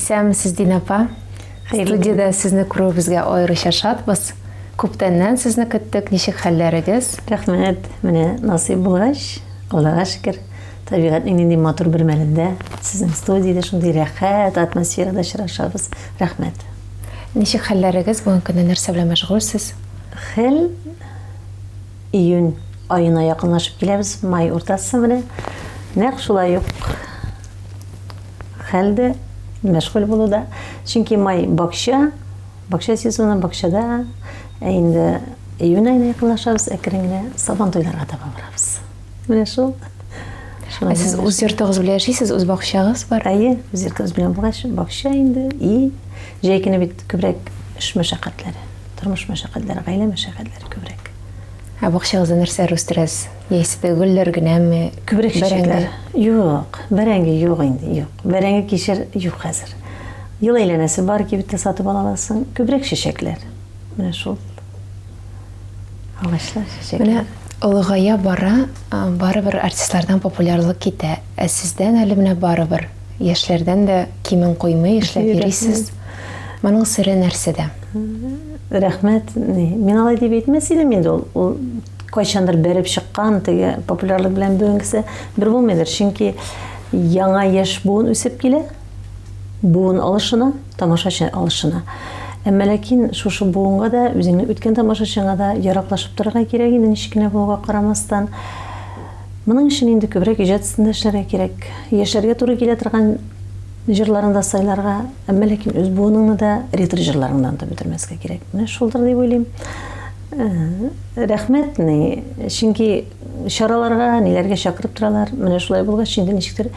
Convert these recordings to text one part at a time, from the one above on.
Исәнмесез, Дина апа. Студияда сезне күрүебезгә аеруча шатбыз. Күптәннән сезне көттек. Ничек хәлләрегез? Рәхмәт. Менә насыйп булгач, Аллага шөкер. Табигатьнең нинди матур бер мәлендә сезнең студияда шундый рәхәт атмосферада очрашабыз. Рәхмәт. Ничек хәлләрегез? Бүген көнне нәрсә белән мәшгульсез? Хәл июнь айына якынлашып киләбез. Май уртасы менә. Нәкъ шулай ук хәлдә мәшгуль булуда. Чөнки май бакча сезоны бакчада, инде июнь айына якынлашабыз, әкрен генә сабан туйларга таба барабыз. Менә шул. Сез үз йортыгыз белән яшисез, үз бакчагыз бар? Әйе, үз йортыбыз белән булгач, бакча инде, җәй көне бит күбрәк эш мәшәкатьләре, тормыш мәшәкатьләре, гаилә мәшәкатьләре күбрәк. Бакчагызда нәрсә үстерәсез? Яисә гөлләр генәме? Күбрәк чәчәкләр. Юк, бәрәңге юк инде, юк. Бәрәңге кишер юк хәзер. Ел әйләнәсе бар кибеттә сатып аласың, күбрәк чәчәкләр. Менә шул. Агачлар, чәчәкләр. Менә олыгая бара, барыбер артистлардан популярлык китә. Ә сездән әле менә барыбер яшьләрдән дә кимен куймый эшләп йөрисез. Моның сыры нәрсәдә? Рәхмәт. Мин алай дип әйтмәс идем инде, ул кайчандыр бәреп чыккан теге популярлык белән бүгенгесе бер булмыйдыр. Чөнки яңа яшь буын үсеп килә. Буын алышына, тамашачы алышына. Әмма ләкин шушы буынга да, үзеңнең үткән тамашачыңа да яраклашып торырга кирәк инде, ничек кенә булуга карамастан. Моның өчен инде күбрәк иҗат өстендә эшләргә кирәк. Яшьләргә туры килә торган җырларында сайларга, әмма ләкин үз буыныңны да ретро җырларыңдан да бетермәскә кирәк. Менә шулдыр дип уйлыйм. Рәхмәт, чөнки чараларга, ниләргә чакырып торалар. Менә шулай булгач, инде ничектер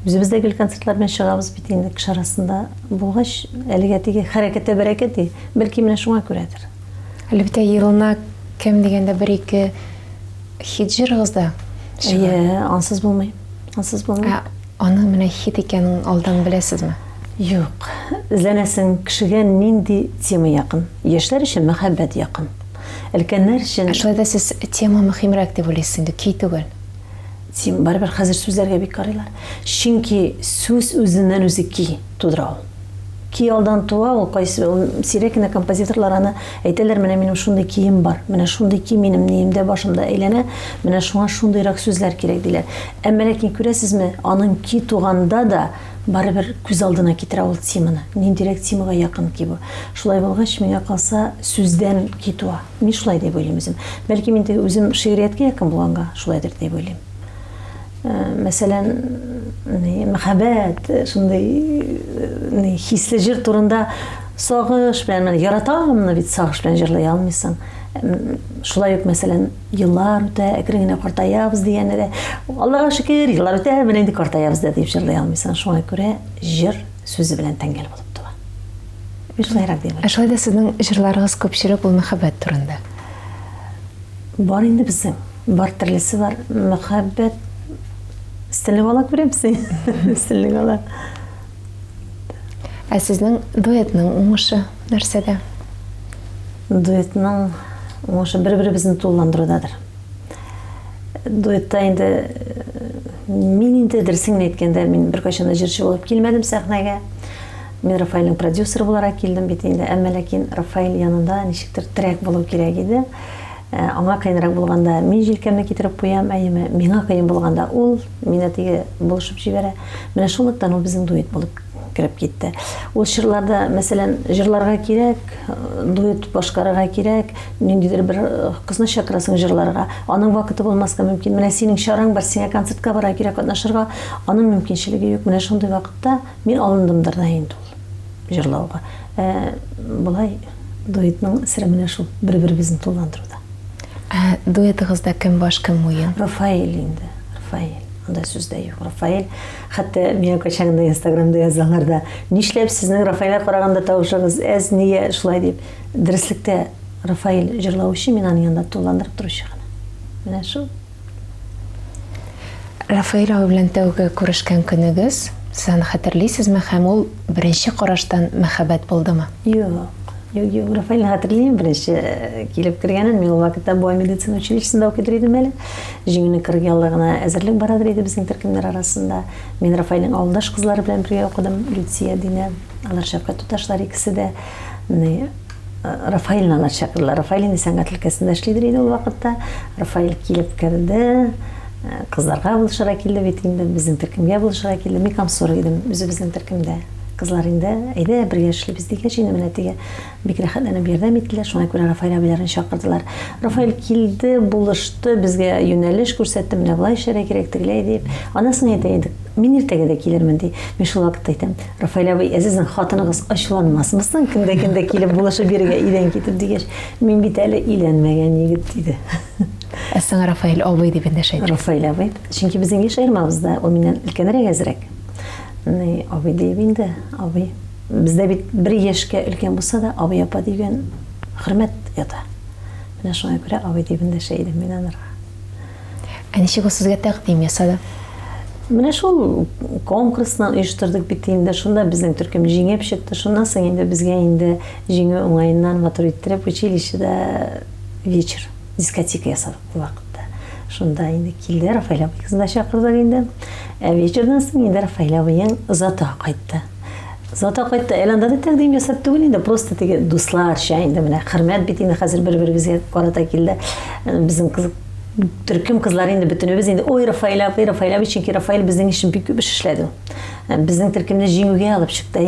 үзебездә гел концертлар белән чыгабыз бит инде кеше арасында булгач, әлегә теге хәрәкәттә бәрәкәт ди. Бәлки менә шуңа күрәдер. Әлбәттә, елына кем дигәндә 1-2 хит җырыгызда. Ансыз булмый. Ансыз булмый. Аны менә хит икәнен алдан беләсезме? Юк. Эзләнәсең кешегә нинди тема якын. Яшьләр өчен мәхәббәт якын. Өлкәннәр өчен шулай да сез тема мөһимрәк дип уйлыйсыз инде, көй түгел. Барыбер хәзер сүзләргә бик карыйлар. Чөнки сүз үзеннән үзе ки тудыра ул. Ки алдан туа, ул кайсы сирәк кенә композиторлар аны әйтәләр, менә минем шундый кием бар, менә шундый ки минем ниемдә башымда әйләнә, менә шуңа шундыйрак сүзләр кирәк диләр. Әмма ләкин күрәсезме, аның ки туганда да барыбер күз алдына китерә ул теманы. Ниндирәк темага якын ки бу. Шулай булгач, миңа калса сүздән ки туа. Мин шулай дип уйлыйм үзем. Бәлки мин үзем шигъриятка якын булганга шулайдыр дип уйлыйм. Мәсәлән, мәхәббәт, шундый хисле җыр турында сагыш белән, яратамны бит сагыш белән җырлый алмыйсың. Шулай ук мәсәлән, еллар үтә, әкрен генә картаябыз дигәндә дә, Аллага шөкер, еллар үтә, менә инде картаябыз дип җырлый алмыйсың. Шуңа күрә җыр сүзе белән тәңгәл булып туа. Шулайрак дип. Шулай да сезнең җырларыгыз күпчелек ул мәхәббәт турында. Бар инде безнең, бар төрлесе бар. Мәхәббәт стиле ала күрәмсең. Стиле ала. Ә сезнең дуэтның уңышы нәрсәдә? Дуэтның уңышы бер-беребезне тулыландырудадыр. Дуэтта инде мин инде дөресен әйткәндә, мин беркайчан да җырчы булып килмәдем сәхнәгә. Мин Рафаэльнең продюсеры буларак килдем бит инде, әмма ләкин Рафаэль янында ничектер трек булу кирәк иде. Аңа кыенрак булганда мин җилкәмне китереп куям, әйеме, миңа кыен булганда ул мине теге булышып җибәрә. Менә шулыктан ул безнең дуэт булып кирип китте. Ул җырларда, мәсәлән, җырларга кирәк, дуэт башкарырга кирәк, ниндидер бер кызны чакырасың җырларга. Аның вакыты булмаска мөмкин. Менә синең чараң бар, сиңа концертка бара кирәк, катнашырга, аның мөмкинчелеге юк. Менә шундый вакытта мин алындымдыр да инде ул җырлауга. Булай дуэтның сире менә шул, бер-беребезне тулыландыруда. Дуэтыгызда кем баш, кем муен? Рафаэль инде. Рафаэль. Анда сүздә юк. Рафаэль. Хәтта миңа кайчагында Инстаграмда язаларда, нишләп сезнең Рафаэльгә караганда тавышыгыз әз, нигә шулай дип. Дөреслектә Рафаэль җырлаучы, мин аның янында тулыландырып торучы гына. Менә шул. Рафаэль абый белән тәүге күрешкән көнегез, сез аны хәтерлисезме һәм ул беренче караштан мәхәббәт булдымы? Юк. Юк, Рафаэльне хәтерләйм, беренче килеп кергәнен, мин ул вакытта Буа медицина училищесында укый идем әле. Җиңүнең 40 еллыгына әзерлек барадыр иде безнең төркемнәр арасында. Мин Рафаэльнең авылдаш кызлары белән бергә укыдым, Люция, Динә, алар шәфкать туташлар икесе дә. Рафаэльне алар чакырдылар. Рафаэль инде сәнгать өлкәсендә эшлидер иде ул вакытта. Рафаэль килеп керде, кызларга булышырга килде бит инде, безнең төркемгә булышырга килде. Мин комсор идем, үзебезнең төркемдә. Кызлар инде, әйдә бергә эшлибез дигәч, инде менә теге бик рәхәтләнеп ярдәм иттеләр. Шуңа күрә Рафаэль абыйларын чакырдылар. Рафаэль килде, булышты, безгә юнәлеш күрсәтте, менә булай эшләргә кирәк, тегеләй дип. Анасын әйтә инде, мин иртәгә дә килермен ди. Мин шул вакытта әйтәм, Рафаэль абый, әзизнең хатыныгыз ачуланмасмысын, кемдә килеп булышып бирергә идән китеп дигәч, мин бит әле иләнмәгән егет диде. Сиңа Рафаэль абый дип эндәшәйдер. Рафаэль абый, чөнки безнең яшь аермабызда ул миннән өлкәнрәк әзрәк. Абый дип инде, абый. Бездә бит бер яшькә өлкән булса да, абый апа дигән хөрмәт ята. Менә шуңа күрә абый дип эндәшә идем мин анырга. Ничек ул сезгә тәкъдим ясады? Менә шул конкурсны оештырдык бит инде, шунда безнең төркем җиңеп чыкты. Шуннан соң инде безгә инде җиңү уңаеннан матур иттереп училищеда вечер, дискотека ясадык бу вакытта. Шунда инде килде Рафаэль абый кызны чакырдык инде. Вечердан соң инде Рафаэль абыйың Зата кайтты. Зата кайтты, әлендә дә тәкъдим ясап түгел инде, просто теге дусларча инде менә хөрмәт бит инде хәзер бер-беребезгә карата килде. Безнең кыз төркем кызлары инде бөтенебез инде ой Рафаэль абый, чөнки Рафаэль безнең өчен бик күп эш эшләде. Безнең төркемне җиңүгә алып чыкты,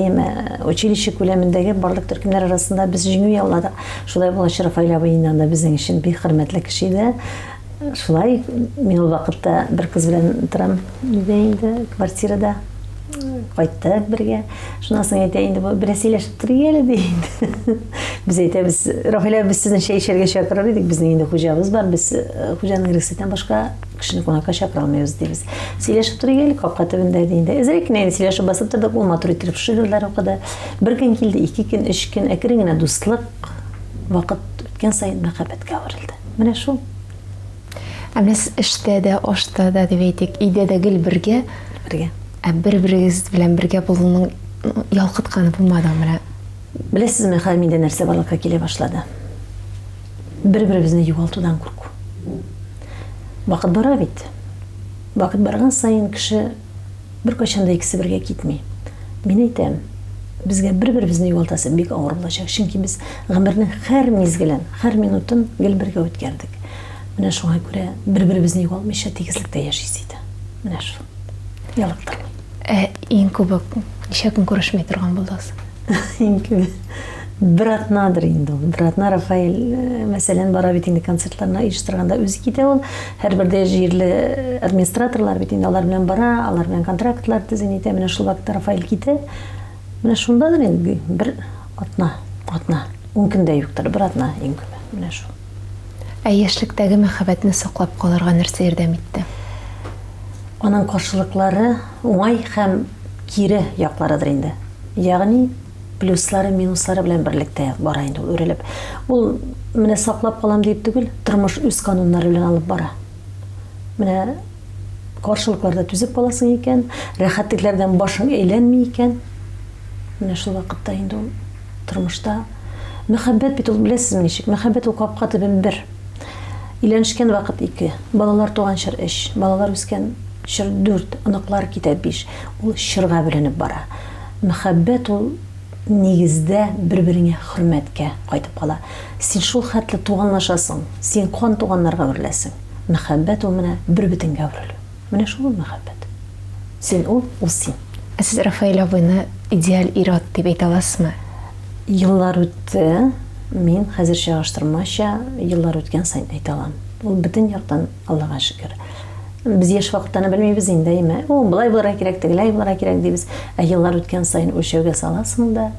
училище күләмендәге барлык төркемнәр арасында без җиңү яуладык. Шулай булгач Рафаэль абый инде безнең өчен бик хөрмәтле кеше иде. Шулай мин ул вакытта бер кыз белән торам инде квартирада. Кайтты бергә. Шуннан соң әйтә инде бу бераз сөйләшеп торыйк әле ди. Без әйтәбез, Рафаэль абый, без сезне чәй эчәргә чакырыр идек. Безнең инде хуҗабыз бар, без хуҗаның рөхсәтеннән башка кешене кунакка чакыра алмыйбыз дибез. Сөйләшеп торыйк әле, капка төбендә ди инде. Әзрәк кенә сөйләшеп басып тордык, ул матур итеп шигырьләр укыды. Бер көн килде, 2 көн, 3 көн, әкрен генә дуслык вакыт үткән саен мәхәббәткә әверелде. Менә шул. Әмәс эштә дә, ашта да дип әйтик, өйдә дә гел бергә. Бер-берегез белән бергә булуның ялкытканы булмадымы менә? Беләсезме, хәзер миндә нәрсә барлыкка килә башлады. Бер-беребезне югалтудан курку. Вакыт бара бит. Вакыт барган саен кеше бер качан да икесе бергә китми. Мин әйтәм, безгә бер-беребезне югалтасы бик авыр булачак, чөнки без гомернең һәр мизгелен, һәр минутын гел бергә үткәрдек. Менә шуңа күрә бер-беребезне югалтмыйча тигезлектә яшибез иде. Менә шул. Ялыктырмый. Иң күбе ничә көн күрешмәй торган булдыгыз? Иң күбе бер атнадыр инде ул. Бер атна Рафаэль, мәсәлән, бара бит инде концертларына оештырганда үзе китә ул. Һәрбердә җирле администраторлар бит инде алар белән бара, алар белән контрактлар төзен итә. Менә шул вакытта Рафаэль китә. Менә шундадыр инде бер атна. 10 көндә юктыр, бер атна иң күбе. Менә шул. Яшьлектәге мәхәббәтне саклап калырга нәрсә ярдәм итте? Аның каршылыклары уңай һәм кире якларыдыр инде. Ягъни плюслары, минуслары белән берлектә бара инде ул үрелеп. Ул менә саклап калам дип түгел, тормыш үз кануннары белән алып бара. Менә каршылыкларда түзеп каласың икән, рәхәтлекләрдән башың әйләнми икән. Менә шул вакытта инде ул тормышта мәхәббәт бит ул, беләсезме ничек? Мәхәббәт ул капка төбен бер. Иләнешкән вакыт 2, балалар туган чор 3, балалар үскән чор 4, оныклар китә 5. Ул чорга бүленеп бара. Мәхәббәт ул нигездә бер-береңә хөрмәткә кайтып кала. Син шул хәтле туганлашасың, син кан туганнарга әвереләсең. Мәхәббәт ул менә бер бөтенгә әверелү. Менә шул мәхәббәт. Син ул син. Сез Рафаэль абыйны идеаль ир-ат дип әйтә аласызмы? Еллар үтте. Мин хәзер чагыштырмача еллар үткән саен әйтә алам. Ул бөтен яктан Аллага шөкер. Без яшь вакыттаны белмибез инде, әйме. Ул булай булырга кирәк, тегеләй булырга кирәк дибез. Ә еллар үткән саен үлчәүгә саласың да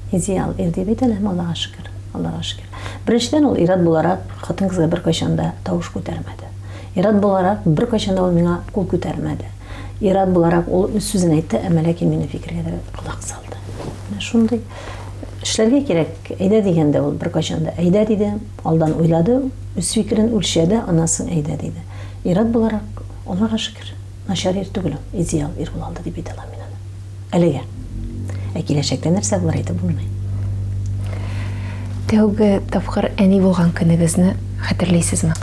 идеал ир дип әйтә алам, Аллага шөкер. Аллага шөкер. Беренчедән ул ир-ат буларак хатын-кызга бер кайчанда тавыш күтәрмәде. Ир-ат буларак бер кайчанда ул миңа кул күтәрмәде. Ир-ат буларак ул үз сүзен әйтте, әмма ләкин минем фикергә дә кулак салды. Менә шундый эшләргә кирәк. Әйдә дигәндә ул бер кайчанда әйдә диде, алдан уйлады, үз фикерен үлчәде, анасын әйдә диде. Ир-ат буларак Аллага шөкер. Начар ир түгел, идеал ир була алды дип әйтә алам мин аны. Әлегә. Киләчәктә нәрсә булыр әйтеп булмый. Тәүге тапкыр әни булган көнегезне хәтерләйсезме?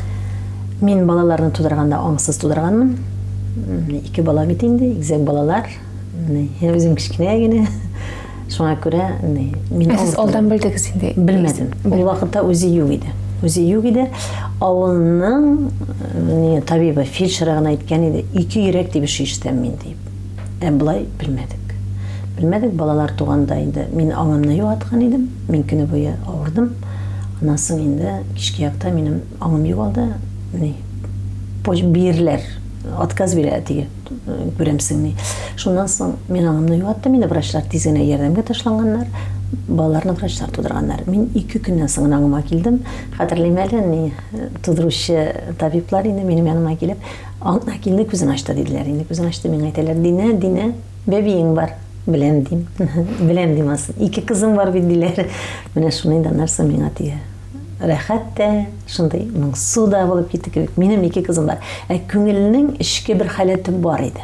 Мин балаларны тудырганда аңсыз тудырганмын. 2 бала бит инде, игезәк балалар. Үзем кичкенә генә. Шуңа күрә мин Сез алдан белдегез инде. Белмәдем. Ул вакытта үзе юк иде. Авылның табибы фельдшеры гына әйткән иде, 2 йөрәк тибеше ишетәм мин дип. Булай белмәдек. Балалар туганда инде мин аңымны юаткан идем. Мин көне буе авырдым. Аннан соң инде кичке якта минем аңым югалды. Биреләр, отказ бирә тиге күрәмсең. Шуннан соң мин аңымны юаттым. Инде врачлар тиз генә ярдәмгә ташланганнар. Балаларны врачлар тудырганнар. Мин 2 көннән соң аңыма килдем. Хәтерлим әле, тудыручы табиблар инде минем яныма килеп, аңына килде, күзен ачты диделәр. Инде күзен ачты, миңа әйтәләр: "Динә, бәбиең бар." Беләм дим. Беләм дим асын. 2 кызым бар бит диләр. Менә шуны да нарса миңа тие. Рәхәт тә, шундай моңсу да булып китте кебек. Минем 2 кызым бар. Күңелнең ичке бер халәтем бар иде.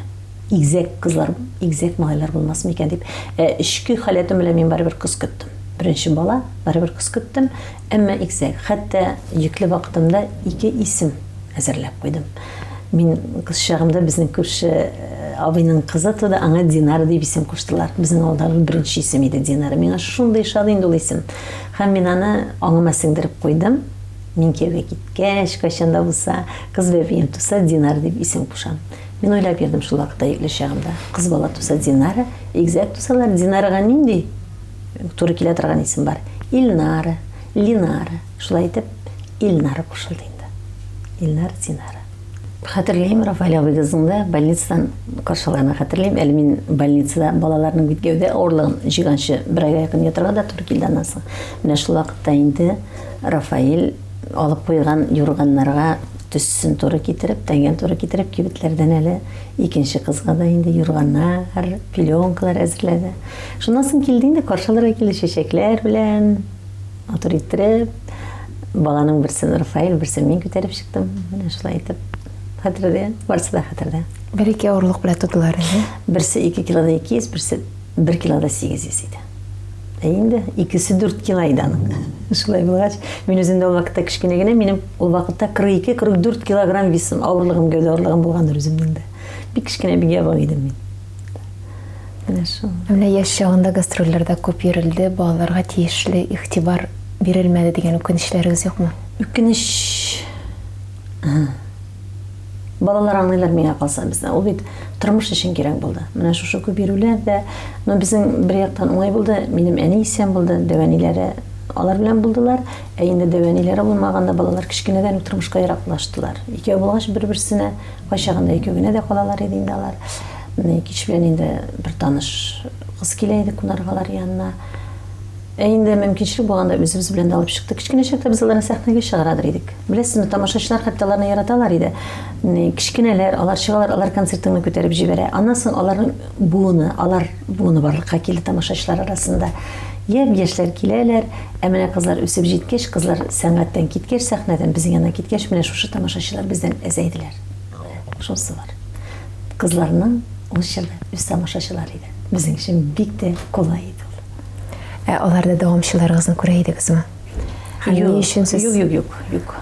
Игезәк кызлар, игезәк малайлар булмас микән дип, ичке халәтем белән мин барыбер кыз көттем. Беренче бала, барыбер кыз көттем, әмма игезәк. Хәтта йөкле вакытымда 2 исем әзерләп куйдым. Мин кыз чагымда безнең күрше абыйның кызы туды, аңа Динара дип исем куштылар. Безнең авылда беренче исем иде Динара. Миңа шундый шат инде ул исем. Һәм мин аны аңыма сеңдереп куйдым. Мин кияүгә киткәч, кайчанда булса, кыз бәбием туса, Динара дип исем кушам. Мин уйлап йөрдем шул вакытта йөкле чагымда. Кыз бала туса Динара, игезәк тусалар Динарага нинди туры килә торган исем бар? Илнара, Линара. Шулай итеп, Илнара кушылды инде. Илнара, Динара. Хәтерләйм, Рафаэль абыйгызны больницадан каршыларына хәтерләйм. Әле мин больницада балаларның бит гәүдә авырлыгын җыйганчы 1 айга якын ятырга да туры килде аннан соң. Менә шул вакытта инде Рафаэль алып куйган юрганнарга төссен туры китереп, тәңгән туры китереп, кибетләрдән әле икенче кызга да инде юрганнар, пеленкалар әзерләде. Шуннан соң килде инде каршыларга килде чәчәкләр белән, атыр иттереп, баланың берсен Рафаэль, берсен мин күтәреп чыктым. Менә шулай итеп хәтердә, барысы да хәтердә. 1-2 авырлык белән тудылар инде. Берсе 2 килода 200, берсе 1 килода 800 иде. Инде икесе 4 кило иде аның. Шулай булгач, мин үземдә ул вакытта кичкенә генә, минем ул вакытта 42-44 килограмм весим, авырлыгым, гәүдә авырлыгым булгандыр үземнең дә. Бик кичкенә бик ябык идем мин. Менә шул. Менә яшь чагында гастрольләрдә күп йөрелде, балаларга тиешле игътибар бирелмәде дигән үкенечләрегез юкмы? Үкенеч. Балалар аңлыйлар миңа калса бездә. Ул бит тормыш өчен кирәк булды. Менә шушы күп йөрүләр дә, безнең бер яктан уңай булды. Минем әни исән булды, дәвәниләре алар белән булдылар. Инде дәвәниләре булмаганда балалар кичкенәдән тормышка яраклаштылар. Икәү булгач бер-берсенә кайчагында икәү генә дә калалар иде инде алар. Кич белән инде бер таныш кыз килә иде кунаргалар янына. Инде мөмкинчелек булганда үзебез белән дә алып чыктык. Кичкенә чакта без аларны сәхнәгә чыгарадыр идек. Беләсезме, тамашачылар хәтта аларны яраталар иде. Кичкенәләр, алар чыгалар, алар концертыңны күтәреп җибәрә. Аннан соң аларның буыны барлыкка килде тамашачылар арасында. Яшьләр киләләр, менә кызлар үсеп җиткәч, кызлар сәнгатьтән киткәч, сәхнәдән безнең янына киткәч, менә шушы тамашачылар бездән әзәйделәр. Шунысы бар. Кызларның ул чорда үз тамашачылары иде. Безнең өчен бик тә кулай иде. Аларда дәвамчыларыгызны күрә идегезме? Юк.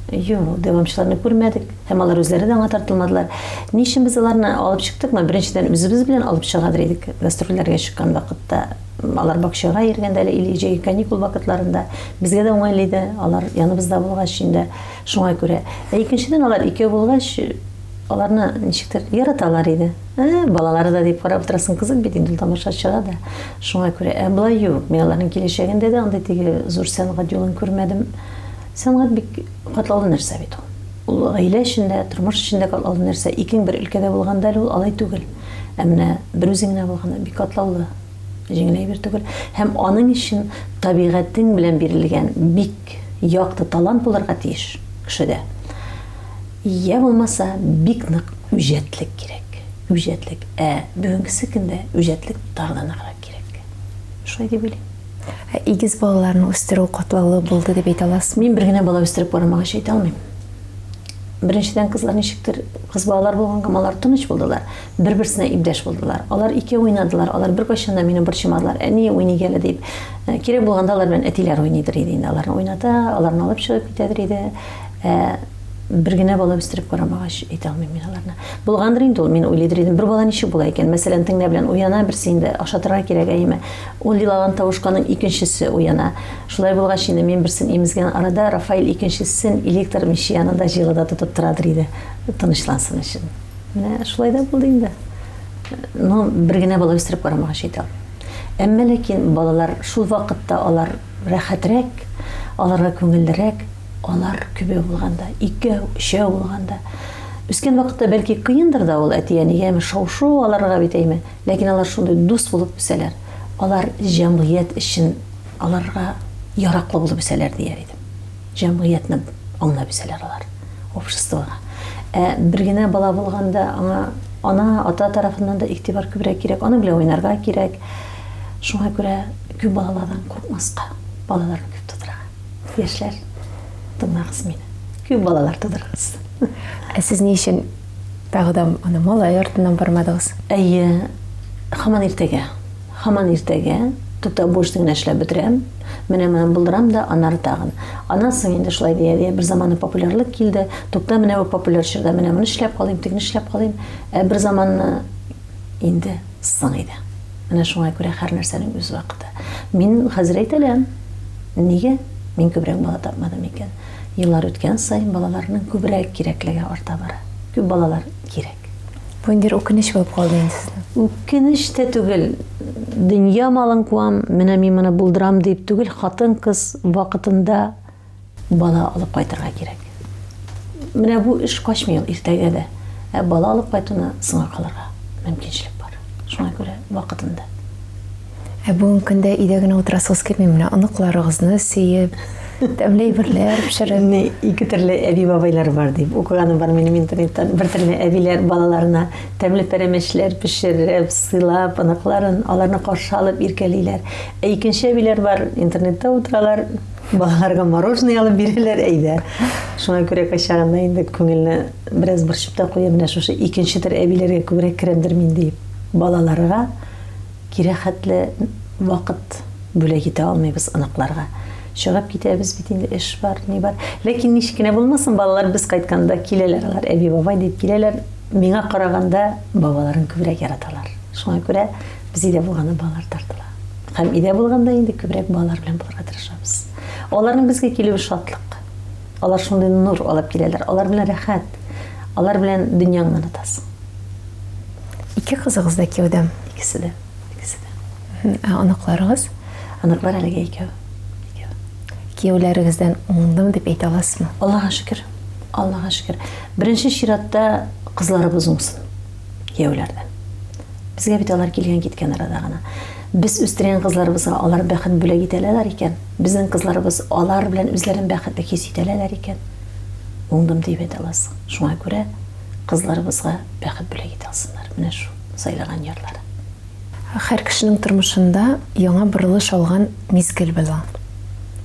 Дәвамчыларны күрмәдек. Һәм алар үзләре дә аңа тартылмадылар. Ни өчен без аларны алып чыктыкмы? Беренчедән үзебез белән алып чыгадыр идек. Гастрольләргә чыккан вакытта алар бакчага йөргәндә или каникул вакытларында безгә дә уңайлы иде. Алар яныбызда булгач инде шуңа күрә. Икенчедән алар икәү булгач аларны ничектер яраталар иде. Балалары да дип карап торасың, кызык бит инде тамашачыга да. Шуңа күрә булай юк. Мин аларның килешәгендә дә андай теге зур сәнгать юлын күрмәдем. Сәнгать бик катлаулы нәрсә бит ул. Ул гаилә эчендә, тормыш эчендә катлаулы нәрсә. Икең бер өлкәдә булганда ул алай түгел. Менә бер үзеңнә булганда бик катлаулы. Җиңеләй бер түгел. Һәм аның өчен табигатың белән бирелгән бик якты талант булырга тиеш кешедә. Я булмаса бик нык үҗәтлек кирәк. Үҗәтлек. Бүгенгесе көндә үҗәтлек тагынаграк кирәк. Шулай дип уйлыйм. Игез балаларны үстерү катлаулы булды дип әйтә аласыз? Мин бер генә бала үстереп бармагач әйтә алмыйм. Беренчедән кызлар ничектер, кыз балалар булганга алар тыныч булдылар. Бер-берсенә ибдәш булдылар. Алар ике уйнадылар. Алар беркайчан да мине борчымадылар. Әни уйный әле дип. Кирәк булганда алар белән әтиләр уйныйдыр иде инде. Аларны уйната, аларны алып чыгып китәдер иде. Бер генә бала үстереп карамагач әйтә алмыйм мин аларны. Булгандыр инде ул, мин уйлыйдыр идем. Бер бала ничек була икән? Мәсәлән, теңнә белән уяна, берсе инде ашатырга кирәк әйме. Ул илаган тавышканың икенчесе уяна. Шулай булгач инде мин берсен имезгән арада Рафаэль икенчесен электр мичи янында җылыда тотып торадыр иде. Тынычлансын өчен. Менә шулай да булды инде. Ну, бер генә бала үстереп карамагач әйтә алмыйм. Әмма ләкин балалар шул вакытта алар рәхәтрәк, аларга күңеллерәк, алар күбе булганда, ике, өчәү булганда. Үскән вакытта бәлки кыендыр да ул әти-әнигә шау-шу аларга бит әйме. Ләкин алар шундый дус булып үсәләр. Алар җәмгыять өчен аларга яраклы булып үсәләр дияр идем. Җәмгыятьне аңлап үсәләр алар. Обществога. Бер генә бала булганда аңа ана, ата тарафыннан да игътибар күбрәк кирәк. Аны белән уйнарга кирәк. Шуңа күрә күп балалардан куркмаска, балаларны күп тудырга. Яшьләр тыңлагыз мине. Күп балалар тудырыгыз. Сез ни өчен тагы да аны малай артыннан бармадыгыз? Әйе, һаман иртәгә. Һаман иртәгә тукта бурчны эшләп бетерәм. Менә мен булдырам да аннары тагын. Анасы инде шулай дия, бер заманы популярлык килде. Тукта менә бу популяр чорда менә моны эшләп калыйм, тигне эшләп калыйм. Бер заманны инде соң иде. Менә шуңа күрә һәр нәрсәнең үз вакыты. Мин хәзер әйтәләм. Нигә? Мин күбрәк бала тапмадым икән. Еллар үткән саен балаларның күбрәк кирәклеге арта бара. Күп балалар кирәк. Бу инде үкенеч булып калды инде сезгә. Үкенеч тә түгел. Дөнья малын куам, менә мин моны булдырам дип түгел, хатын-кыз вакытында бала алып кайтырга кирәк. Менә бу эш качмый иртәгә дә. Бала алып кайтуны соңга калырга мөмкинчелек бар. Шуңа күрә вакытында. Бүгенге көндә өйдә генә утырасыгыз килми, менә аныкларыгызны сөеп, тәмле әйберләр пешереп. Ике төрле әби бабайлар бар дип укыганым бар минем интернеттан. Бер төрле әбиләр балаларына тәмле пәрәмәчләр пешереп, сыйлап, аныкларын, аларны каршы алып иркәлиләр. Икенче әбиләр бар, интернетта утыралар, балаларга мороженое алып бирәләр, әйдә. Шуңа күрә кайчагында инде күңелне бераз борчып та куя, менә шушы икенче төр әбиләргә күбрәк керәмдер мин дип. Балаларга кирәхәтле вакыт бүләк итә алмыйбыз аныкларга. Чыгып китәбез бит инде эш бар, ни бар. Ләкин ничек кенә булмасын, балалар без кайтканда киләләр, алар әби бабай дип киләләр. Миңа караганда бабаларын күбрәк яраталар. Шуңа күрә без өйдә булганда балалар тартыла. Һәм өйдә булганда инде күбрәк балалар белән булырга тырышабыз. Аларның безгә килүе шатлык. Алар шундый нур алып киләләр. Алар белән рәхәт. Алар белән дөньяңны онытасың. Ике кызыгыз да кияүдә. Икесе дә. Аныкларыгыз? Аныклар әлегә икәү. Кияүләрегездән уңдым дип әйтә аласызмы? Аллаһка шөкер. Аллаһка шөкер. Беренче чиратта кызларыбыз уңсын. Кияүләрдән. Безгә бит алар килгән киткән арада гына. Без үстергән кызларыбызга алар бәхет бүләк итәләр икән. Безнең кызларыбыз алар белән үзләрен бәхетле хис итәләр икән. Уңдым дип әйтә аласың. Шуңа күрә кызларыбызга бәхет бүләк итә алсыннар. Менә шу сайлаган ярлары. Һәр кешенең тормышында яңа борылыш алган мизгел була.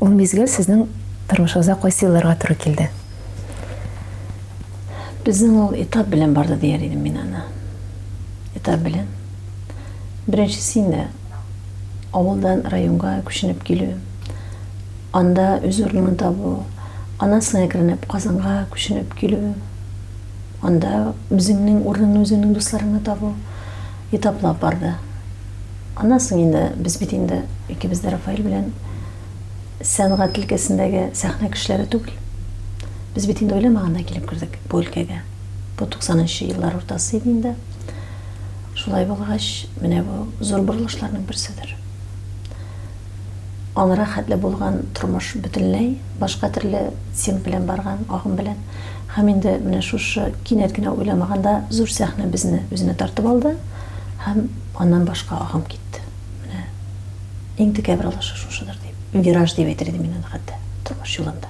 Ул мизгел сезнең тормышыгызга кайсы елларга туры килде? Безнең ул этап белән барды дияр идем мин аны. Этап белән. Беренчесендә авылдан районга күченеп килү. Анда үз урынын табу. Анасына керенеп Казанга күченеп килү. Анда үзеңнең урынын үзеңнең дусларыңны табу. Этаплап барды. Аннан соң инде без бит инде икебез дә Рафаэль белән сәнгать өлкәсендәге сәхнә кешеләре түгел. Без бит инде уйламаганда килеп кердек бу өлкәгә. Бу 90-нчы еллар уртасы иде инде. Шулай булгач, менә бу зур борылышларның берседер. Анра хәтле булган тормыш бөтенләй башка төрле сем белән барган, агым белән. Һәм инде менә шушы кинәт кенә уйламаганда зур сәхнә безне үзенә тартып алды. Һәм аннан башка агым китте. Менә иң текәбер алышы шушыдыр дип. Вираж дип әйтер идем мин аны хәтта тормыш юлында.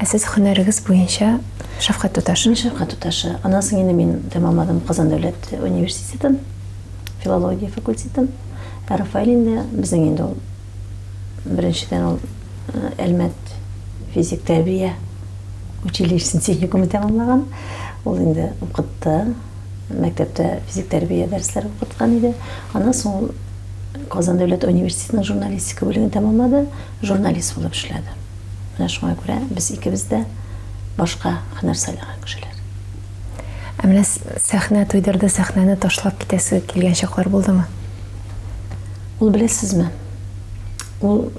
Сез һөнәрегез буенча шәфкать туташы. Шәфкать туташы. Аннан соң инде мин тәмамладым Казан дәүләт университетын, филология факультетын. Рафаэль инде безнең инде ул беренчедән ул Әлмәт физик тәрбия училищесін техникумын тәмамлаған. Ол енді оқытты. Мәктәптә физик тәрбия дәресләре укыткан иде. Аннан соң Казан дәүләт университетының журналистика бүлеген тәмамлады, журналист булып эшләде. Менә шуңа күрә без икебез дә башка һөнәр сайлаган кешеләр. Менә сәхнә туйдырды, сәхнәне ташлап китәсе килгән чаклар булдымы? Ул беләсезме? Ул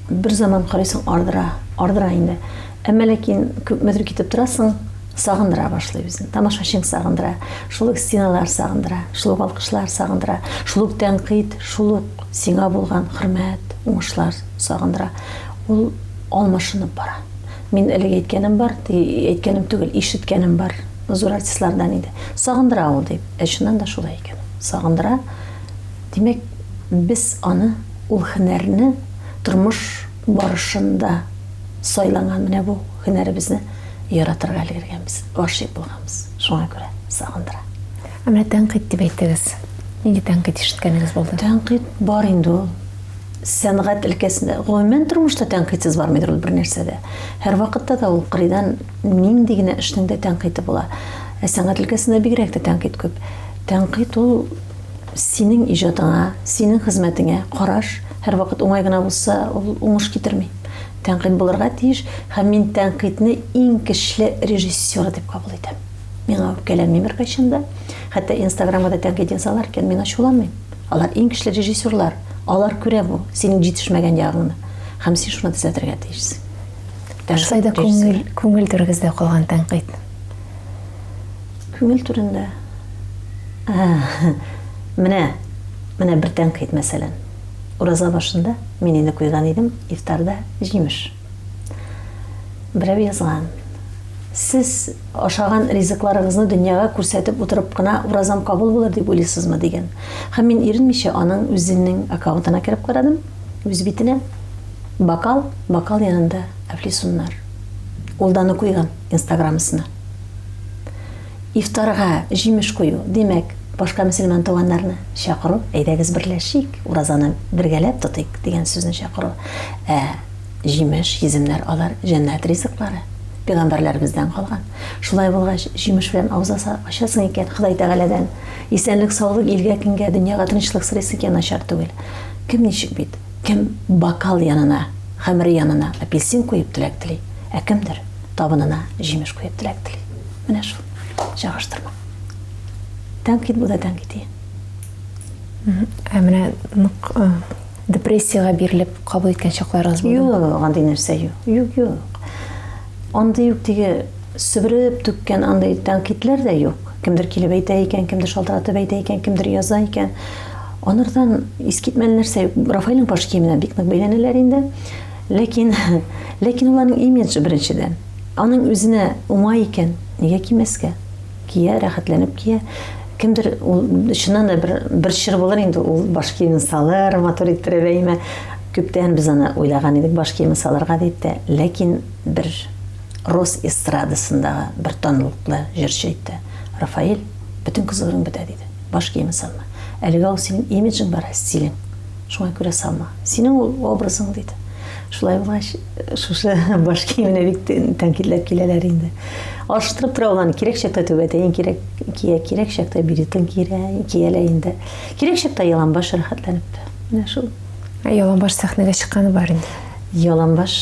бер заман карыйсың ардыра инде. Әмма ләкин күпмедер китеп торасың, сагындыра башлый безне. Тамашачың сагындыра, шул ук стеналар сагындыра, шул ук алкышлар сагындыра, шул ук тәнкыйть, шул ук сиңа булган хөрмәт, уңышлар сагындыра. Ул алмашынып бара. Мин әлегә әйткәнем бар, әйткәнем түгел, ишеткәнем бар. Зур артистлардан иде. Сагындыра ул дип. Шуннан да шулай икән. Сагындыра. Димәк, без аны, ул һөнәрне тормыш барышында сайланган менә бу һөнәребезне яратырга өлгергәнбез, гашыйк булганбыз. Шуңа күрә сагындыра. Менә тәнкыйть дип әйттегез. Нинди тәнкыйть ишеткәнегез булды? Тәнкыйть бар инде ул. Сәнгать өлкәсендә, гомумән тормышта тәнкыйтьсез бармыйдыр ул бер нәрсәдә. Һәр вакытта да ул кырыйдан нинди генә эшнең дә тәнкыйте була. Сәнгать өлкәсендә бигрәк тә тәнкыйть күп. Тәнкыйть ул синең иҗатыңа, синең хезмәтеңә караш, һәр вакыт уңай гына булса, ул уңыш китерми. Тәнкыйть булырга тиеш, һәм мин тәнкыйтьне иң көчле режиссер дип кабул итәм. Миңа үпкәләнми бер кайчанда. Хәтта Инстаграмда тәнкыйть ясалар икән, мин ачуланмыйм. Алар иң көчле режиссерлар. Алар күрә бу, синең җитешмәгән ягыңны. Һәм син шуны төзәтергә тиешсең. Шулай да күңел түрегездә калган тәнкыйть. Күңел түрендә. Менә бер тәнкыйть мәсәлән. Ураза башында мин инде куйган идем, ифтарда җимеш. Берәү язган. Сез ашаган ризыкларыгызны дөньяга күрсәтеп утырып кына уразам кабул булыр дип уйлыйсызмы дигән. Һәм мин иренмичә аның үзенең аккаунтына кирип карадым. Үз битенә бокал янында әфлисуннар. Ул да аны куйган Инстаграмысына. Ифтарга җимеш кую, димәк, башка мөселман туганнарны чакыру, әйдәгез берләшик, уразаны бергәләп тотыйк дигән сүзне чакыру. Җимеш, йөземнәр алар җәннәт ризыклары. Пәйгамбәрләребездән калган. Шулай булгач, җимеш белән авыз ачасың икән Ходай Тәгаләдән. Исәнлек, саулык, илгә көнгә, дөньяга тынычлык сорыйсы икән, начар түгел. Кем ничек бит? Кем бокал янына, хәмер янына апельсин куеп теләк тели, кемдер табынына җимеш куеп теләк тели. Менә шул. Чагыштырма. Тәнкыйть бу да тәнкыйть. Менә депрессиягә бирелеп кабул иткән чакларыгыз булды? Юк, андый нәрсә юк. Юк. Андый юк диге сөбреп түккән андый тәнкыйтьләр дә юк. Кемдер килеп әйтә икән, кемдер шалтыратып әйтә икән, кемдер яза икән. Анырдан искитмәле нәрсә юк. Рафаэльнең баш киеменә бик нык бәйләнәләр инде. Ләкин уларның имиджы беренчедән. Аның үзенә уңай икән, нигә кимәскә? Кия, рәхәтләнеп кия. Кемдер ул шуннан да бер чир булыр инде, ул баш киемен салыр, матур иттереп әймә. Күптән без аны уйлаган идек баш киемен салырга дип тә, ләкин бер Рос эстрадасындагы бер танылыклы җырчы әйтте. Рафаэль, бөтен кызыгың бетә диде. Баш киемен салма. Әлегә ул синең имиджың бар, стилең. Шуңа күрә салма. Синең ул образың диде. Шулай булгач, шушы баш киеменә бик тәнкыйтьләп киләләр инде. Аштырып тора уларны, кирәк чакта түбәтәен кирәк чакта биритен киялә инде. Кирәк чакта яланбаш рәхәтләнеп. Менә шул. Яланбаш сәхнәгә чыкканы бар инде. Яланбаш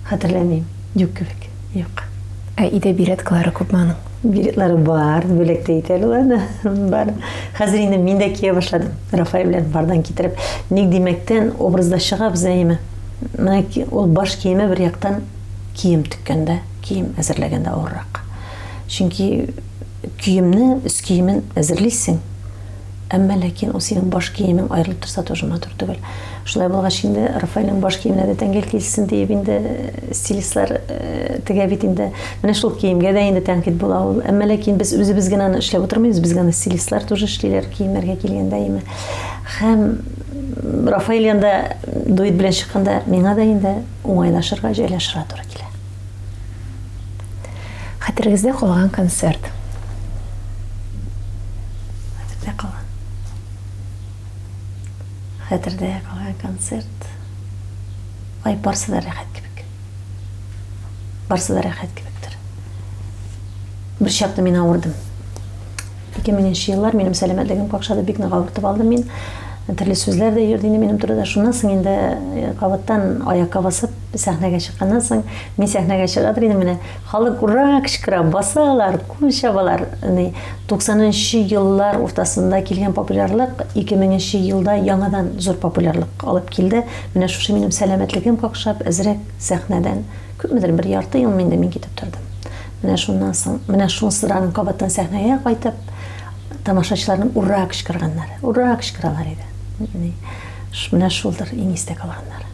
хәтерләмим. Юк кебек. Юк. Иде билеткалары күпме аның? Билетлары бар, бүләктә итәләр бар. Хәзер инде мин дә кия башладым. Рафаэль белән бардан китереп, ник димәктән образда чыгабыз әйме. Менә ул баш киеме бер яктан кием тиккәндә, кием әзерләгәндә авыррак. Чөнки киемне, үз киемен әзерлисең. Әмма ләкин ул синең баш киемең аерылып торса тоже матур түгел. Шулай булгач инде Рафаэльнең баш киеменә дә тәңгәл килсен дип инде стилистлар тегә бит инде. Менә шул киемгә дә инде тәнкыйть була ул. Әмма ләкин без үзебез генә аны эшләп утырмыйбыз, без генә стилистлар тоже эшлиләр киемнәргә килгәндә име. Һәм Рафаэль янда дуэт белән чыкканда миңа да инде уңайлашырга, җайлашырга туры килә. Хәтерегездә калган концерт? Хәтердә калган концерт. Барсы да рәхәт кебек. барсы да рәхәт кебектер. Бер чакта мин авырдым. 2000 еллар минем сәламәтлегем какшады, бик нык авыртып алдым мин. Төрле сүзләр дә йөрде инде минем турыда. Шуннан соң инде кабаттан аякка басып сәхнәгә чыкканнан соң мин сәхнәгә чыгадыр идем, менә халык ура кычкыра, басалар, кул чабалар. 90-нчы еллар уртасында килгән популярлык 2000 елда яңадан зур популярлык алып килде. Менә шушы минем сәламәтлегем какшап, әзрәк сәхнәдән күпмедер бер ярты ел инде мин китеп тордым. Менә шуннан соң, менә шунысыдан кабаттан сәхнәгә кайтып, тамашачыларның ура кычкырганнары, ура кычкыралар иде. Менә шулдыр иң истә калганнары.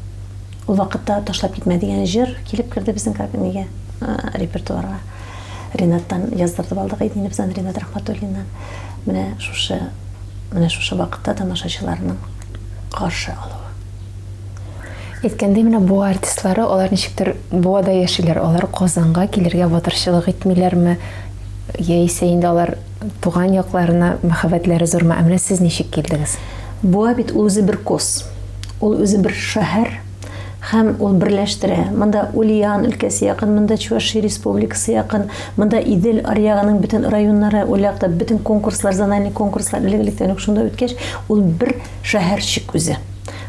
Ул вакытта ташлап китмә дигән җыр килеп керде безнең кабинага, репертуарга. Ринаттан яздыртып алдык инде безнең Ринат Рахматуллиннан. Менә шушы вакытта тамашачыларның каршы алуы. Әйткәндәй, менә бу артистлары, алар ничектер Буада яшиләр, алар Казанга килергә батырчылык итмиләрме? Яисә инде алар туган якларына мәхәббәтләре зурмы? Менә сез ничек килдегез? Буа бит үзе бер кос. Ул үзе бер шәһәр һәм ул берләштерә. Монда Ульян өлкәсе якын, монда Чувашия республикасы якын, монда Идел аръягының бөтен районнары, ул якта бөтен конкурслар, зональный конкурслар элек-электән үк шунда үткәч, ул бер шәһәрчек үзе.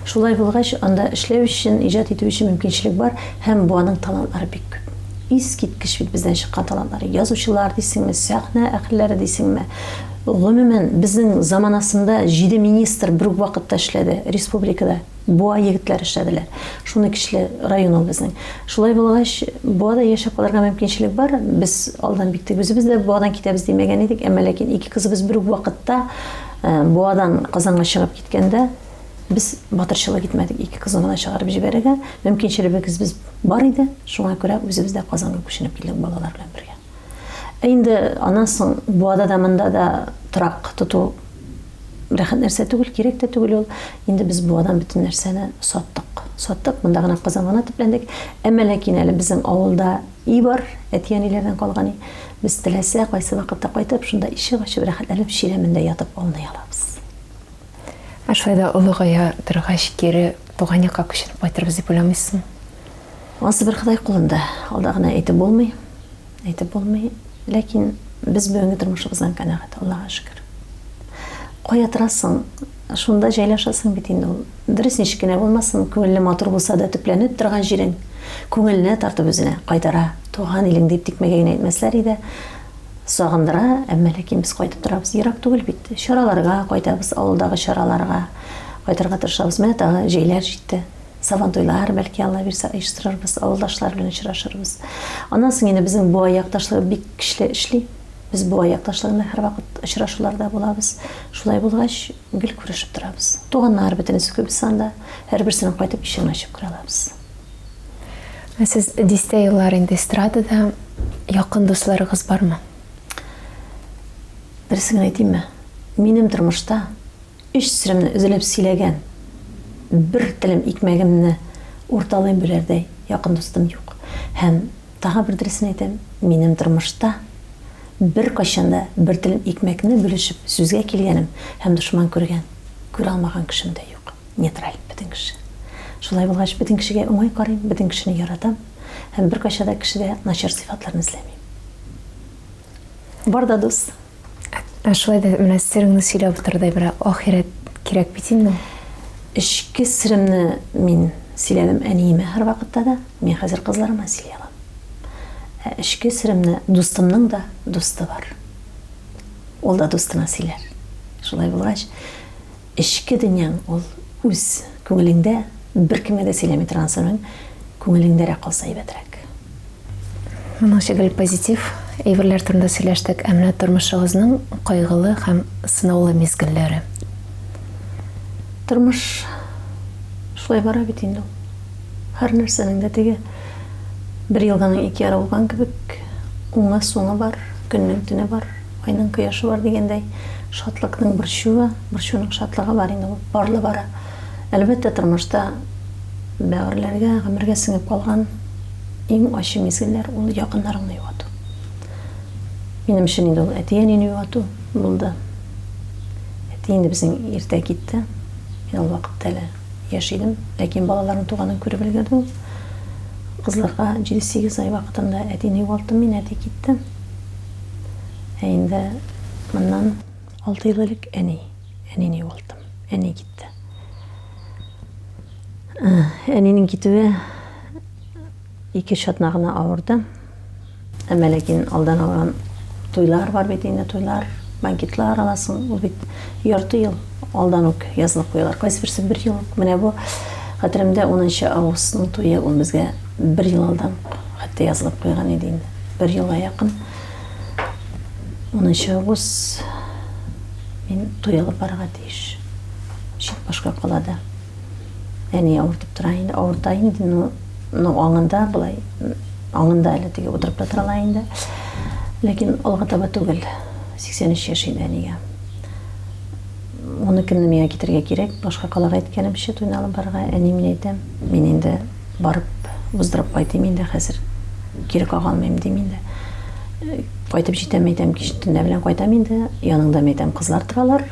Шулай булгач, анда эшләү өчен, иҗат итү өчен мөмкинчелек бар һәм Буаның талантлары бик күп. Искиткеч бит бездән чыккан талантлары, язучылар дисеңме, сәхнә әһелләре дисеңме. Гомумән безнең заманасында 7 министр бер вакытта эшләде республикада. Буа егетләре эшләделәр. Шуны кичле район ул безнең. Шулай булгач, Буада яшәп калырга мөмкинчелек бар. Без алдан бик үзебез дә Буадан китәбез димәгән идек, әмма ләкин ике кызыбыз бер вакытта Буадан Казанга чыгып киткәндә без батырчылык итмәдек. Ике кызны гына чыгарып җибәрергә мөмкинчелегебез без бар иде. Шуңа күрә үзебез дә Казанга күченеп килдек балалар белән бергә. Инде аннан соң Буада да монда да торак тоту рәхәт нәрсә түгел, кирәк тә түгел ул. Инде без Буадан бөтен нәрсәне саттык. Саттык, монда гына Казанга төпләндек. Әмма ләкин әле безнең авылда и бар, әтиәниләрдән калган. Без теләсә кайсы вакытта кайтып, шунда ишек ачып рәхәтләнеп ширемендә ятып алны алабыз. Шулайда улыгая торгач кире туган якка күченеп кайтырбыз дип уйламыйсызмы? Асы бер Ходай кулында. Алда гына әйтеп булмый. Ләкин без бүгенге тормышыбыздан канәгать, Аллага шөкер. Кая торасың, шунда җайлашасың бит инде ул. Дөрес ничек кенә булмасын, күңелле матур булса да төпләнеп торган җирең, күңелне тартып үзенә кайтара. Туган илең дип тикмәгә генә әйтмәсләр иде. Сагындыра, әмма ләкин без кайтып торабыз. Ерак түгел бит. Чараларга кайтабыз, авылдагы чараларга кайтырга тырышабыз. Менә тагы җәйләр җитте. Сабантуйлар, бәлки Алла бирсә, оештырырбыз, авылдашлар белән очрашырбыз. Аннан соң инде безнең бу аякташлык бик көчле эшли. Без бу аякташлыгында һәрвакыт очрашуларда булабыз. Шулай булгач, гел күрешеп торабыз. Туганнар бөтенесе күп санда, һәрберсенең кайтып ишеген ачып күрә алабыз. Сез дистә еллар инде эстрадада якын дусларыгыз бармы? Берсен әйтимме? Минем тормышта үч сиремне үзелеп сөйләгән бер телем икмәгемне урталый беләрдәй якын дустым юк. Һәм тагы бер дөресен әйтәм, минем тормышта бер кашанда бер телем икмәкне бүлешеп сүзгә килгәнем һәм дошман күргән, күрә алмаган кешем дә юк. Нейтраль бөтен кеше. Шулай булгач, бөтен кешегә уңай карыйм, бөтен кешене яратам һәм бер кашада кешедә начар сыйфатларны эзләмим. Бар да дус. Шулай да менә сиреңне сөйләп утырдай бер ахирет кирәк бит инде. Эшке сиремне мин сөйләдем әниемә һәр вакытта да, мин хәзер кызларыма сөйли алам. Эшке сиремне дустымның да дусты бар. Ул да дустына сөйләр. Шулай булгач, эшке дөньяң ул үз күңелеңдә бер кемгә дә сөйләми торган күңелеңдәрәк калса әйбәтрәк. Моның шигел позитив әйберләр турында сөйләштек, әмма тормышыгызның кайгылы һәм сынаулы мизгелләре. Тормыш шулай бара бит инде. Һәр нәрсәнең дә теге бер елганың ике яры булган кебек, уңы соңы бар, көннең төне бар, айның кояшы бар дигәндәй, шатлыкның борчуның шатлыгы бар инде, барлы бара. Әлбәттә тормышта бәгырьләргә, гомергә сеңеп калган иң ачы мизгелләр ул якыннарыңны югату. Минем өчен инде ул әтиәнне югату булды. Әти инде безнең иртә китте. Мин ул вакытта әле яшь идем, ләкин балаларның туганын күреп өлгердем. кызларга 7-8 ай вакытында әтине югалттым, мин әти китте. Инде моннан 6 ел элек әнине югалттым. Әни китте. Әнинең китүе ике шатнагына авырды. Әмма ләкин алдан алган туйлар бар бит инде, туйлар, банкетлар аласың, ул бит ярты ел алдан ук язылып куялар. Кайсы берсе 1 ел. Менә бу хәтеремдә 10 августның туе ул безгә 1 ел алдан хәтта язылып куйган иде инде. 1 елга якын. 10 август мин туй алып барырга тиеш. Шит башка калада. Әни авыртып тора инде, авырта инде, но аңында булай, аңында әле теге утырып та тора инде. Ләкин алга таба түгел. 83 яшь иде әнигә. Оны кемне миңа китергә кирәк, башка калага әйткәнемчә туйны алып барырга, әни мин әйтәм, мин инде барып уздырып кайтыйм инде хәзер. Кире кага алмыйм дим инде. Кайтып җитәм, әйтәм, кич төнлә белән кайтам инде, яныңда әйтәм, кызлар торалар.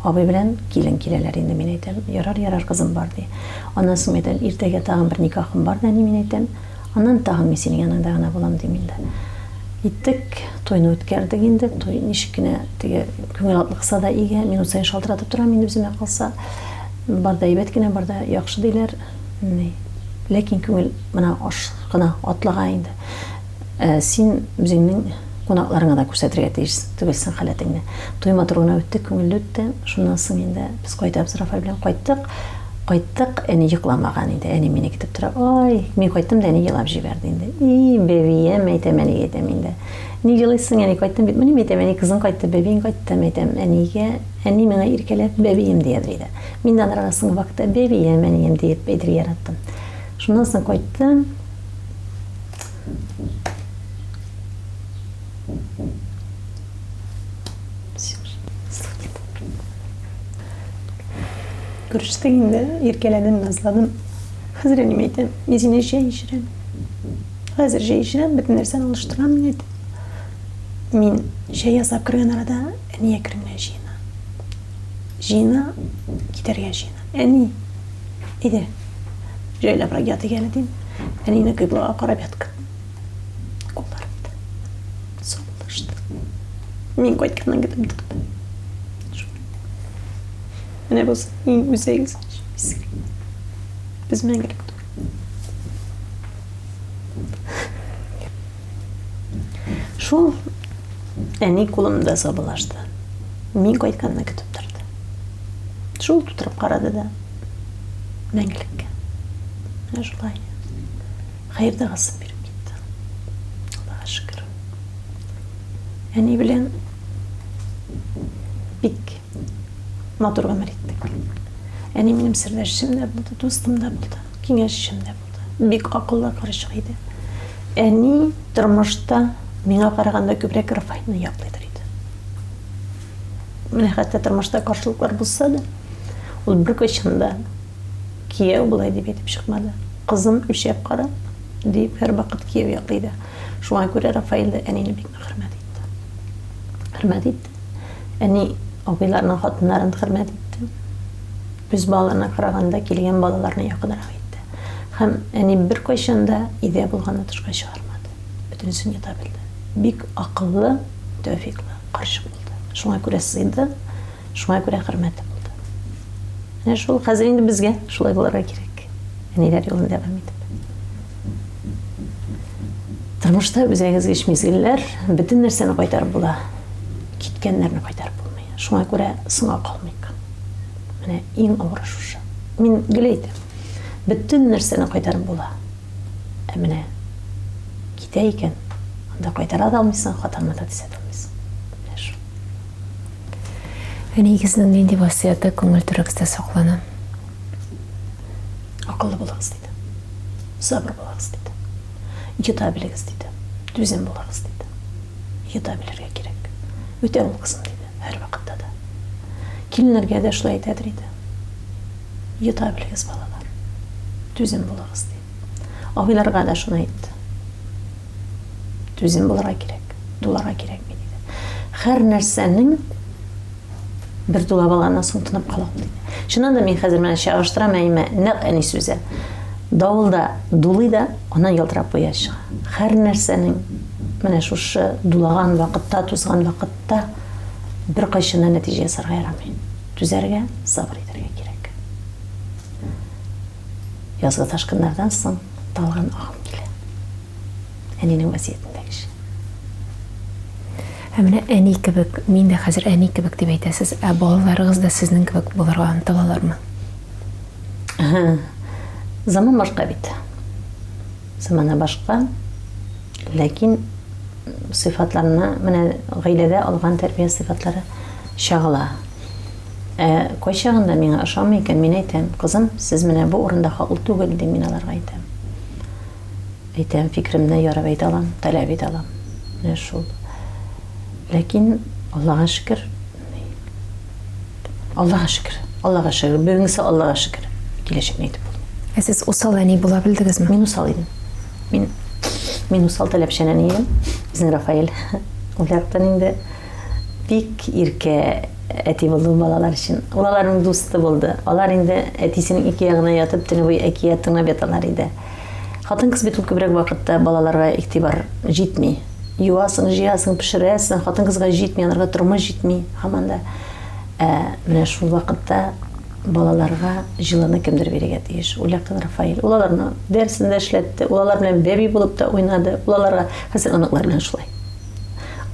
Абый белән килен киләләр инде, мин әйтәм, ярар кызым бар ди. Аннан соң әйтәм, иртәгә тагын бер никахым бар да, мин әйтәм, аннан тагын мин синең яныңда гына булам дим инде. Иттек, тойны үткәрдек инде, той ничек кенә теге күңел атлыкса да игә, мин усай шалтыратып торам инде үземә калса. Барда әйбәт кенә, барда яхшы диләр. Ләкин күңел менә аш кына атлыга инде. Син үзеңнең кунакларыңа да күрсәтергә тиешсең, түгелсең халәтеңне. Той матурына үтте, күңелле үтте. Шуннан соң инде без кайтабыз Рафаэль белән кайттык, әни йокламаган инде. Әни мине көтеп тора. Ай, мин кайттым да әни елап җибәрде инде. И, бәбием, әйтәм, әнигә әйтәм инде. Ни елыйсың, әни кайттым бит. Менә әйтәм, әни кызың кайтты, бәбиең кайтты, әйтәм, әнигә, әни миңа иркәләп бәбием диядер иде. Мин дә арасың вакытта бәбием, әнием дип әйтергә яраттым. Шуннан соң кайттым. Görüştük inде, irkeledim, nazladım. Hazır enim eytem, izine şey işirem. Hazır şey işirem, bütün nersen alıştıram min eytem. Min şey yazap kırgan arada, eniye kırgına jina. Jina, giderge jina. Eni, ide. Şöyle bırak yatı geledim. Enine kıblağa karab yatkın. Kollarımda. Sollaştı. Min koytkından gidip tuttu. Менә бу иң үзегез. Без мәңгелек. Шул әни кулымда сабылашты. Мин кайтканны көтеп торды. Шул тутырып карады да мәңгелеккә. Менә шулай. Хәердә гасып биреп китте. Аллаһка шөкер. Әни белән бик матур гомер иттек. Әни минем сердәшем дә булды, дустым да булды, киңәшчем дә булды. Бик акыллы карчык иде. Әни тормышта миңа караганда күбрәк Рафаэльне яклыйдыр иде. Менә хәтта тормышта каршылыклар булса да, ул бер качанда кияү булай дип әйтеп чыкмады. Кызым үлчәп кара дип һәр вакыт кияү яклыйды. Шуңа күрә Рафаэль әнине бик хөрмәт итте. Хөрмәт итте. Әни абыйларның хатыннарын хөрмәт итте. Үз балаларына караганда килгән балаларны якынрак итте. Һәм әни бер кайчанда идә булганны тышка чыгармады. Бөтенесен йота белде. Бик акыллы, тәүфиклы карчык булды. Шуңа күрә сыйды, шуңа күрә хөрмәте булды. Менә шул хәзер инде безгә шулай булырга кирәк. Әниләр юлын дәвам итеп. Тормышта үзегезгә мизгелләр бөтен нәрсәне кайтарып була. Киткәннәрне кайтарып булмый. Шуңа күрә сыңа калмыйк. Менә иң авыры шушы. Мин гел әйтәм. Бөтен нәрсәне кайтарып була. Ә менә китә икән, анда кайтара да алмыйсың, хатаны да төзәтә алмыйсың. Менә шу. Әнигезнең нинди васыяты күңел түрәгездә саклана? Акыллы булыгыз диде. Сабыр булыгыз диде. Йота белегез диде. Түзем булыгыз диде. Йота белергә кирәк. Үтә ул кызым диде, һәр вакытта да. Киленнәргә дә шулай әйтәдер иде. Йота белегез балалар. Түзем булыгыз диде. Абыйларга да шуны әйтте. Түзем булырга кирәк, дуларга кирәк диде. Һәр нәрсәнең бер дула баланнан соң тынып калам диде. Шуннан да мин хәзер менә чагыштырам әймә нәкъ әни сүзе. Давылда дулый да, анан ялтырап куя чыга. Һәр нәрсәнең менә шушы дулаган вакытта, тузган вакытта бер кайчан нәтиҗә ясарга ярамый. Түзәргә, сабыр итәргә кирәк. Язгы ташкыннардан соң талган агым килә. Әнинең васиятендәгечә. Менә әни кебек, мин дә хәзер әни кебек дип әйтәсез, ә балаларыгыз да сезнең кебек булырга омтылалармы? Заман башка бит. Замана башка. Ләкин сыйфатларына, менә гаиләдә алган тәрбия сыйфатлары чагыла. Кайчагында миңа ошамый икән, мин әйтәм, кызым, сез менә бу урында хаклы түгел дип мин аларга әйтәм. Әйтәм, фикремне ярап әйтә алам, таләп итә алам. Менә шул. Ләкин Аллага шөкер. Аллага шөкер. Аллага шөкер. Бүгенгесе Аллага шөкер. Киләчәкне әйтеп булмый. Ә сез усал әни була белдегезме? Мин усал идем. Мин усал таләпчән әни идем. Безнең Рафаэль. Ул яктан инде бик иркә әти булды балалар өчен. Ул аларның дусты булды. Алар инде әтисенең ике ягына ятып, төне буе әкият тыңлап яталар иде. Хатын-кыз бит ул күбрәк вакытта балаларга игътибар җитми. Юасың, җыясың, пешерәсең, хатын-кызга җитми, аларга тормыш җитми. Һаман да менә шул вакытта балаларга җылыны кемдер бирергә тиеш. Ул яктан Рафаэль. Ул аларны дәресендә эшләтте. Ул алар белән бәби булып та уйнады. Ул аларга хәзер аныклар белән шулай.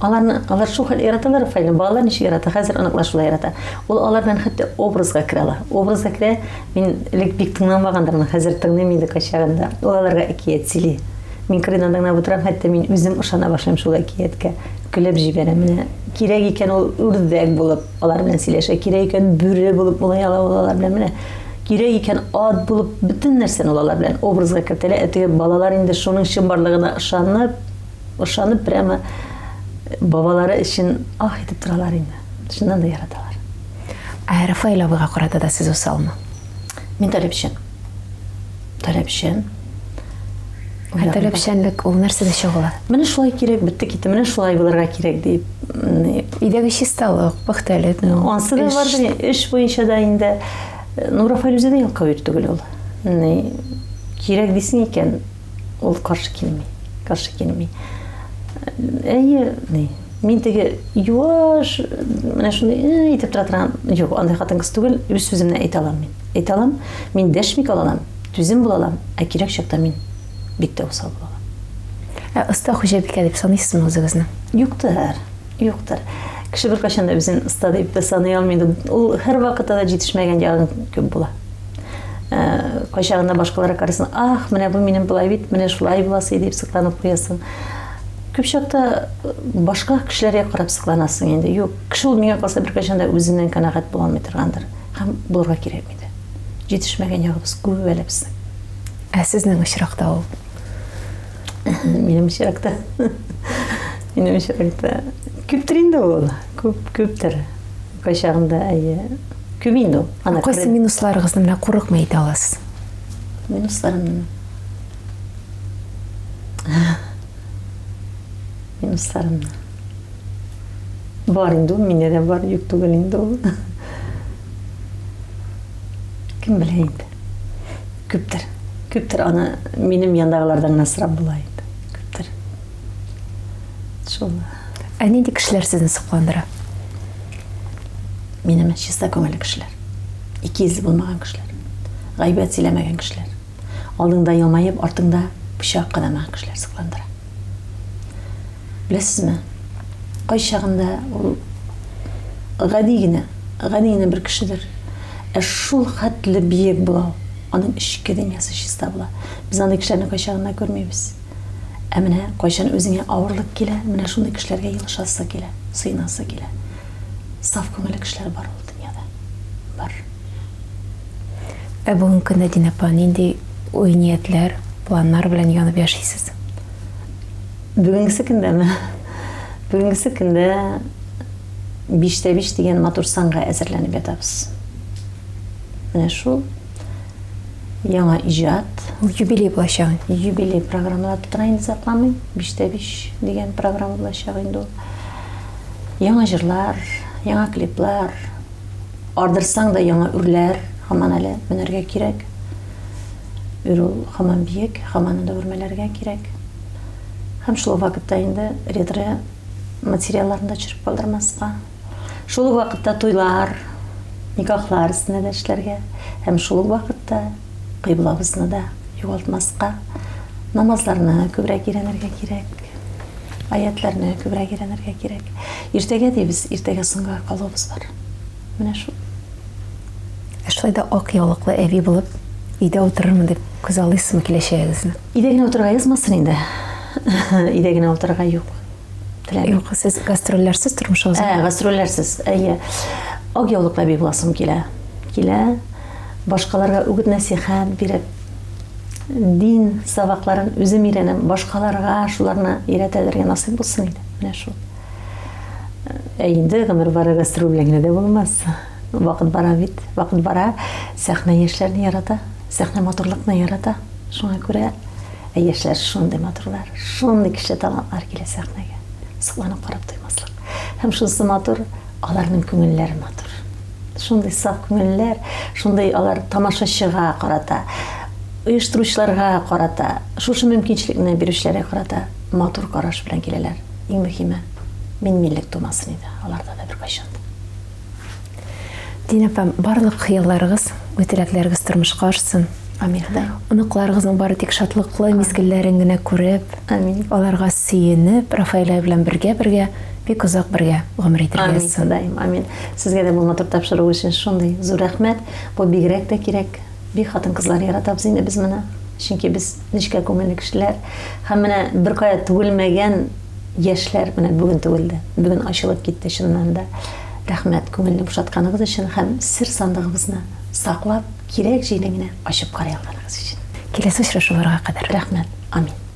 Алар шул хәл яраталар Рафаэль. Балалар ничек ярата? Хәзер аныклар шулай ярата. Ул алар белән хәтта образга керә ала. Образга керә. Мин элек бик тыңламагандырмын, хәзер тыңлыйм инде кайчагында. Ул аларга әкият сөйли. Мин кырыйдан тыңлап утырам, хәтта мин үзем ышана башлыйм шул әкияткә. Көлеп җибәрәм. Менә кирәк икән ул үрдәк булып алар белән сөйләшә, кирәк икән бүре булып улай алар белән менә кирәк икән ат булып бөтен нәрсәне алар белән образга кертәләр. Әтеге балалар инде шуның чынбарлыгына ышанып прямо бабалары өчен ах итеп торалар инде. Шуннан да яраталар. Ә Рафаэль абыйга карата да сез усалмы? Мин таләпчән. Таләпчәнлек ул нәрсәдә чагыла? Менә шулай кирәк, бетте китте, менә шулай булырга кирәк дип. Өйдәге чисталык, пөхтәлек, ансы да бар, эш буенча да инде Рафаэль үзе дә ялкау ир түгел ул. Кирәк дисең икән, ул каршы килми. Әйе, мин теге юаш, менә шундый итеп торган, юк, андай хатын-кыз түгел, үз сүземне әйтә алам мин. Әйтә алам, мин дәшмик алам, түзем була алам, ә кирәк чакта мин бик тә усал була алам. Оста хуҗабикә дип саныйсызмы үзегезне? Юктыр. Кеше бер кайчан да үзен оста дип тә саный алмый. Ул һәр вакытта да җитешмәгән ягын күп була. Кайчагында башкаларга карасаң, ах, менә бу минем булай бит, менә шулай буласы дип сыкланып куясың. Күп чакта башка кешеләргә карап сыкланасың инде. Юк, кеше ул миңа калса бер кайчан да үзеннән канәгать була алмый торгандыр. Һәм булырга кирәкми дә. Җитешмәгән ягыбыз күп әле безнең. Ә сезнең очракта ул? Минем очракта күптер инде ул. Күптер. Кайчагында күп инде ул. Кайсы минусларыгызны менә курыкмый әйтә аласыз? Минусларым бар инде, миндә дә бар, юк түгел инде ул. Кем белә инде. Күптер аны минем яндагылардан насрап була инде. Күптер. Шул. Ә нинди кешеләр сезне сокландыра? Минем чиста күңелле кешеләр. Икейзле булмаган кешеләр. Гайбәт сөйләмәгән кешеләр. Алдыңда елмаеп, артыңда пычак кадамаган кешеләр сокландыра. Беләсезме? Кайчагында ул гади генә бер кешедер. Ә шул хәтле биек була. Аның эчке дөньясы чиста була. Без андый кешеләрне кайчагында күрмибез. Ә менә кайчан үзеңә авырлык килә, менә шундый кешеләргә елышасы килә, сыйнасы килә. Саф күңелле кешеләр бар ул дөньяда. Бар. Ә бүгенге көндә Динә апа нинди уй ниятләр, планнар белән янып яшисез? Бүгенгесе көндә 5:5 дигән матур санга әзерләнеп ятабыз. Менә шул яңа иҗат. Ул юбилей булачак. Юбилей программалар тотына инде закламый. 5:5 дигән программа булачак инде ул. Яңа җырлар, яңа клиплар, ардырсаң да яңа үрләр, һаман әле менәргә кирәк. өрү хаман биек, хаманы да өрмәләргә кирәк. Һәм шул вакытта инде ретро материалларында чырып калдырмаска. Шул вакытта туйлар, никахлар өстенә дә эшләргә, һәм шул вакытта кыйблабызны да югалтмаска, намазларны күбрәк өйрәнергә кирәк, аятларны күбрәк өйрәнергә кирәк. Иртәгә дибез, иртәгә соңга калабыз бар. Менә шул. Шулай да ак яулыклы әби булып, өйдә утырырмын дип күз алыйсызмы киләчәгегезне? Өйдә генә утырырга язмасын инде. Өйдә генә утырырга юк. Юк, сез гастрольләрсез тормышыгыз? Гастрольләрсез. Ак яулыклы әби буласым килә. Башкаларга үгет насихат биреп, дин сабакларын үзем өйрәнәм, башкаларга шуларны өйрәтәләргә насыйп булсын иде. Менә шул. Инде гомер бара гастроль белән генә дә булмас. Вакыт бара бит. Вакыт бара, сәхнә яшьләрне ярата, сәхнә матурлыкны ярата. Шуңа күрә яшьләр шундый матурлар, шундый кеше талантлар килә сәхнәгә. Сокланып карап туймаслык. Һәм шунысы матур, аларның күңелләре матур. Шундый саф күңелләр, шундый алар тамашачыга карата, оештыручыларга карата, шушы мөмкинчелекне бирүчеләргә карата матур караш белән киләләр. Иң мөһиме, минлек тумасын иде аларда да беркайчан. Динәпәм, барлык хыялларыгыз, үтеләкләрегез тормышка ашсын. Амин. Оныкларыгызның бары тик шатлыклы мизгелләрен генә күреп, Амин. аларга сөенеп, Рафаэля белән бергә бик узак бергә гомер итәргә. Амин. Сезгә дә бу матур тапшыру өчен шундый зур рәхмәт. Бу бигрәк тә кирәк. Бик хатын-кызлар яратабыз инде без моны. Чөнки без нечкә күңелле кешеләр. Һәм менә беркая түгелмәгән яшьләр менә бүген түгелде. Бүген ачылып китте чыннан да. Рәхмәт күңелне бушатканыгыз өчен һәм сир сандыгыбызны саклап, кирәк җиренә ачып карый алганыгыз өчен. Киләсе очрашуларга кадәр. Рәхмәт. Амин.